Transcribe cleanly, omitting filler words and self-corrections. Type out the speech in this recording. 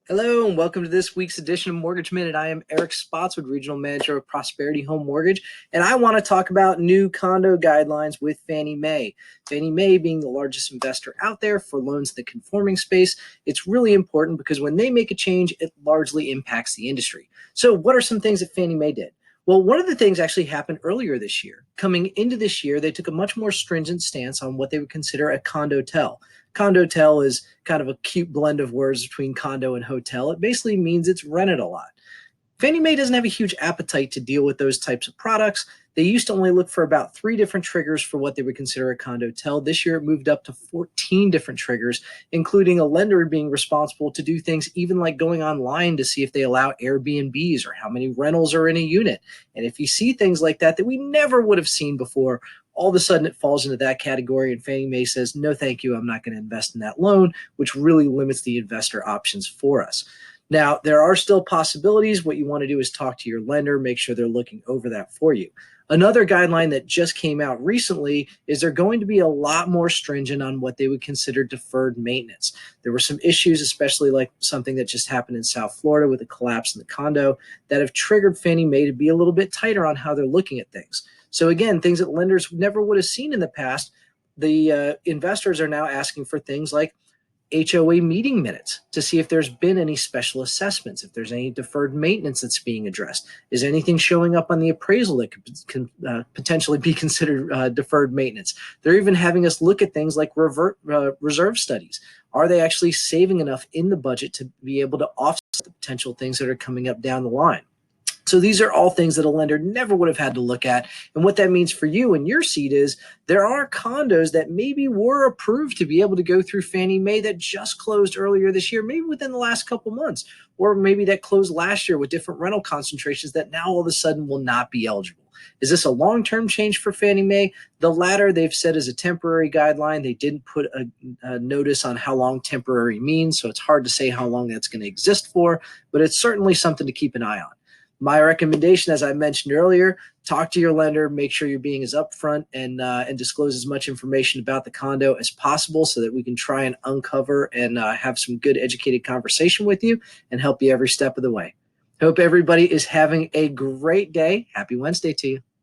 Hello and welcome to this week's edition of Mortgage Minute. I am Eric Spotswood, Regional Manager of Prosperity Home Mortgage, and I want to talk about new condo guidelines with Fannie Mae. Fannie Mae being the largest investor out there for loans in the conforming space, it's really important because when they make a change, it largely impacts the industry. So what are some things that Fannie Mae did? Well, one of the things actually happened earlier this year. Coming into this year, they took a much more stringent stance on what they would consider a condotel. Condotel is kind of a cute blend of words between condo and hotel. It basically means it's rented a lot. Fannie Mae doesn't have a huge appetite to deal with those types of products. They used to only look for about 3 different triggers for what they would consider a condotel. This year, it moved up to 14 different triggers, including a lender being responsible to do things even like going online to see if they allow Airbnbs or how many rentals are in a unit. And if you see things like that we never would have seen before, all of a sudden it falls into that category, and Fannie Mae says, no, thank you, I'm not going to invest in that loan, which really limits the investor options for us. Now, there are still possibilities. What you want to do is talk to your lender, make sure they're looking over that for you. Another guideline that just came out recently is they're going to be a lot more stringent on what they would consider deferred maintenance. There were some issues, especially like something that just happened in South Florida with a collapse in the condo, that have triggered Fannie Mae to be a little bit tighter on how they're looking at things. So again, things that lenders never would have seen in the past, the investors are now asking for things like HOA meeting minutes to see if there's been any special assessments, if there's any deferred maintenance that's being addressed. Is anything showing up on the appraisal that can potentially be considered deferred maintenance? They're even having us look at things like reserve studies. Are they actually saving enough in the budget to be able to offset the potential things that are coming up down the line? So these are all things that a lender never would have had to look at. And what that means for you in your seat is there are condos that maybe were approved to be able to go through Fannie Mae that just closed earlier this year, maybe within the last couple months, or maybe that closed last year with different rental concentrations that now all of a sudden will not be eligible. Is this a long-term change for Fannie Mae? The latter, they've said, is a temporary guideline. They didn't put a notice on how long temporary means, so it's hard to say how long that's going to exist for, but it's certainly something to keep an eye on. My recommendation, as I mentioned earlier, talk to your lender, make sure you're being as upfront and disclose as much information about the condo as possible so that we can try and uncover and have some good educated conversation with you and help you every step of the way. Hope everybody is having a great day. Happy Wednesday to you.